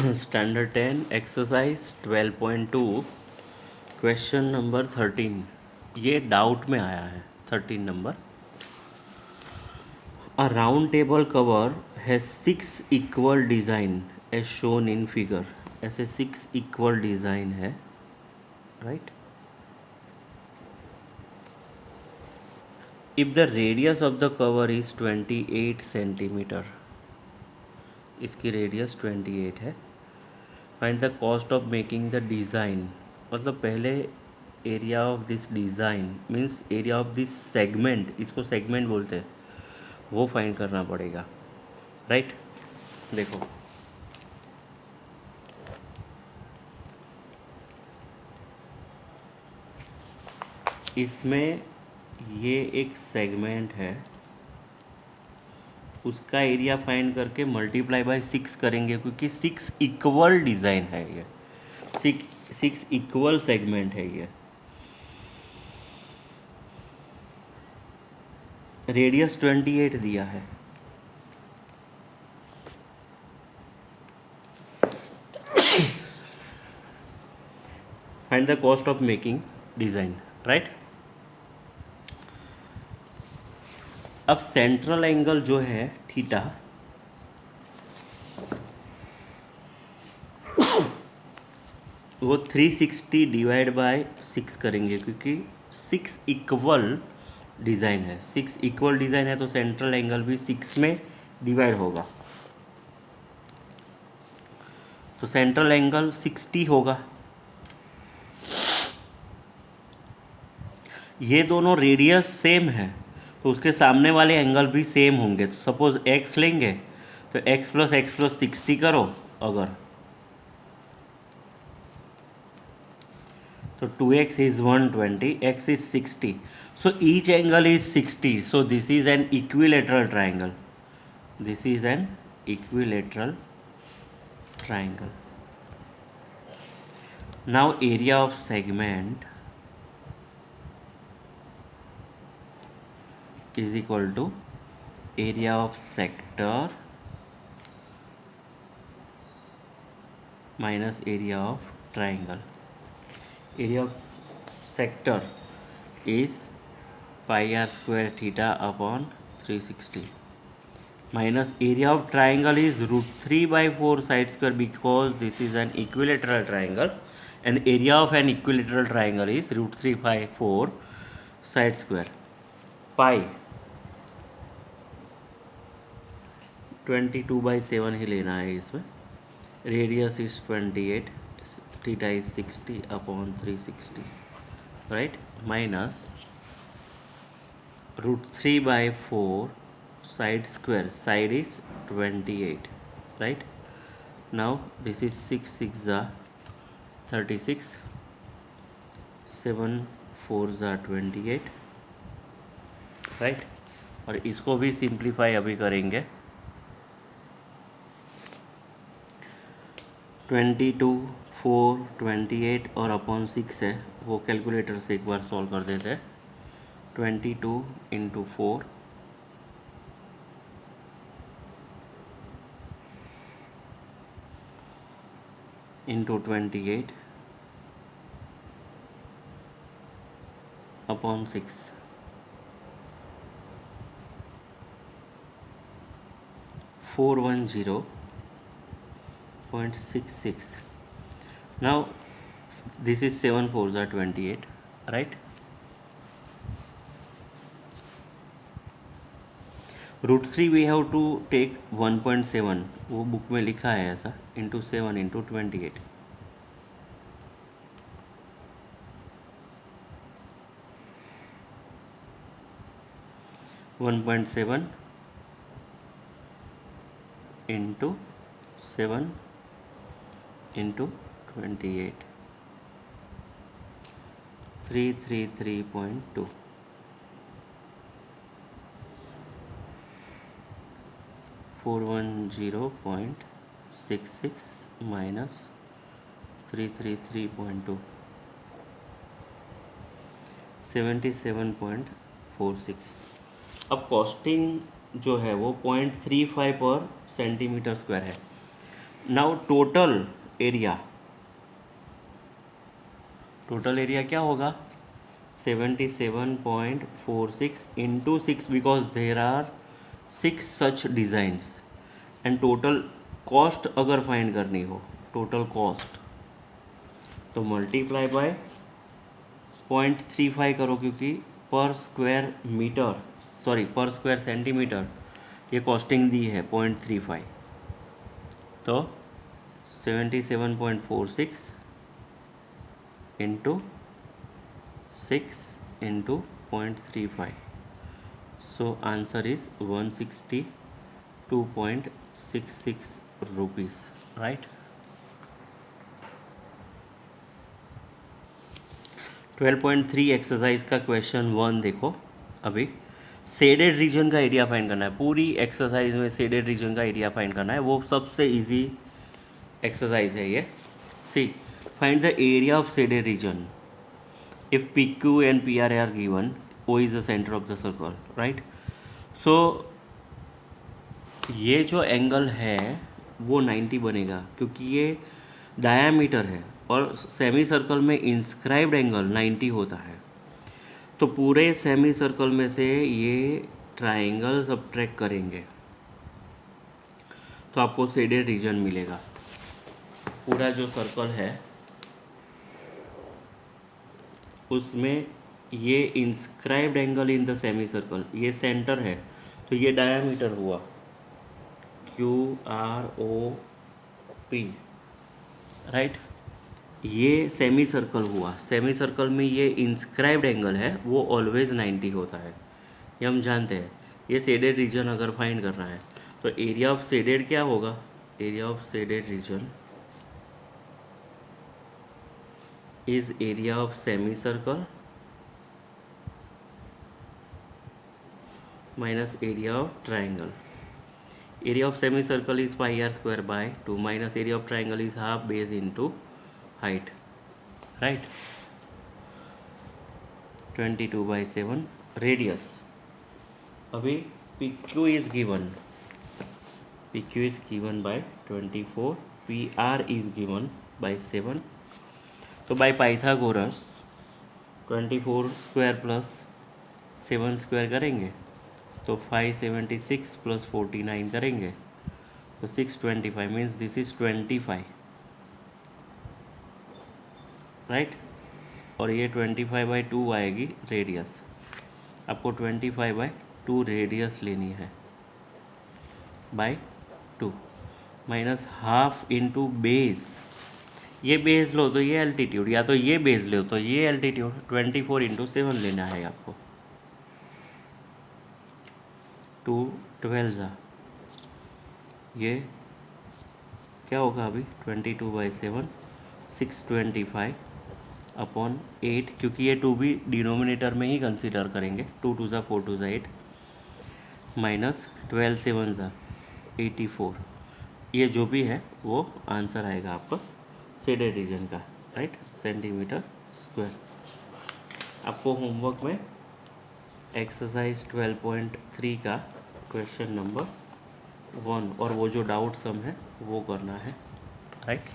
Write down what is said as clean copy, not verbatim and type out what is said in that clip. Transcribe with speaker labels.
Speaker 1: Standard 10 exercise 12.2 question number 13। ये doubt में आया है 13 number. A round table cover has 6 equal design as shown in figure. ऐसे 6 equal design है, right. If the radius of the cover is 28 centimetre, इसकी radius 28 है। Find the cost of making the design, मतलब पहले area of this design means area of this segment, इसको segment बोलते हैं, वो फाइंड करना पड़ेगा, राइट। देखो इसमें ये एक सेगमेंट है, उसका एरिया फाइंड करके मल्टीप्लाई बाय 6 करेंगे, क्योंकि 6 इक्वल डिज़ाइन है ये, 6 इक्वल सेगमेंट है ये। रेडियस 28 दिया है। Find the cost of making design, right. अब सेंट्रल एंगल जो है थीटा, वो 360 डिवाइड बाय 6 करेंगे, क्योंकि 6 इक्वल डिज़ाइन है। 6 इक्वल डिज़ाइन है तो सेंट्रल एंगल भी 6 में डिवाइड होगा, तो सेंट्रल एंगल 60 होगा। ये दोनों रेडियस सेम है तो उसके सामने वाले एंगल भी सेम होंगे। तो सपोज x लेंगे तो x प्लस 60 करो अगर, तो 2x is 120, x is 60, so each angle is 60, so this is an equilateral triangle. This is an equilateral triangle. Now area of segment is equal to area of sector minus area of triangle. Area of sector is pi r square theta upon 360 minus area of triangle is √3/4 side square, because this is an equilateral triangle and area of an equilateral triangle is √3/4 side square. Pi 22/7 ही लेना है इसमें। Radius is 28, theta is 60 upon 360, right, minus √3/4 side square, side is 28, right. Now this is 6 6 are 36, 7 4 are 28, right। और इसको भी simplify अभी करेंगे। 22 4 28 और upon 6 है, वो कैलकुलेटर से एक बार सॉल्व कर देते हैं। 22 into 4 into 28 upon 6, 410.66. Now this is 7 4s are 28, right. √3 we have to take 1.7, वो बुक में लिखा है ऐसा, into 7 into 28, one 1.7 into 7 into 28, 333.2, 410.66 minus 333.2, 77.46। अब कॉस्टिंग जो है वो 0.35 पर सेंटीमीटर स्क्वायर है, नाउ टोटल एरिया क्या होगा 77.46 into 6 because there are 6 such designs and total cost अगर फाइंड करनी हो टोटल कॉस्ट तो मल्टीप्लाई बाय 0.35 करो क्योंकि पर स्क्वायर सेंटीमीटर ये कॉस्टिंग दी है 0.35 तो 77.46 into 6 into 0.35 so answer is 162.66 rupees right. 12.3 exercise का क्वेश्चन 1 देखो अभी शेडेड रीजन का एरिया फाइंड करना है पूरी एक्सरसाइज में शेडेड रीजन का एरिया फाइंड करना है वो सबसे इजी एक्सरसाइज है ये see find the area of shaded region if PQ and PR are given, O is the center of the circle, right? So ये जो एंगल है वो 90 बनेगा क्योंकि ये डायामीटर है और सेमी सर्कल में इंस्क्राइब्ड एंगल 90 होता है तो पूरे सेमी सर्कल में से ये ट्राइंगल सब्ट्रैक्ट करेंगे तो आपको शेडेड रीजन मिलेगा पूरा जो सर्कल है उसमें ये inscribed angle in the semi circle ये सेंटर है तो ये डायामीटर हुआ QROP राइट ये सेमी सर्कल हुआ सेमी सर्कल में ये इंस्क्राइब्ड एंगल है वो ऑलवेज 90 होता है ये हम जानते हैं ये शेडेड रीजन अगर फाइंड करना है तो एरिया ऑफ शेडेड क्या होगा area of shaded reason is area of semicircle minus area of triangle. Area of semicircle is pi r square by 2 minus area of triangle is half base into height, right? 22/7 radius. अभी PQ is given by 24, PR is given by 7. तो by Pythagoras 24 square plus 7 square करेंगे तो 576 plus 49 करेंगे तो 625 means this is 25 right और ये 25/2 आएगी radius आपको 25/2 रेडियस लेनी है by 2 minus half into base ये बेस लो तो ये एल्टीट्यूड या तो ये बेस लो तो ये एल्टीट्यूड 24 इंटू 7 लेना है आपको 2 12 ये क्या होगा अभी 22/7 625 अपॉन 8 क्योंकि ये 2 भी डिनोमिनेटर में ही कंसीडर करेंगे 2 2 4 2 8 माइनस 12 7 84 ये जो भी है वो आंसर आएगा आपका शेडेड रीजन का राइट सेंटीमीटर स्क्वायर। आपको होमवर्क में एक्सरसाइज 12.3 का क्वेश्चन नंबर 1 और वो जो डाउट सम है वो करना है राइट।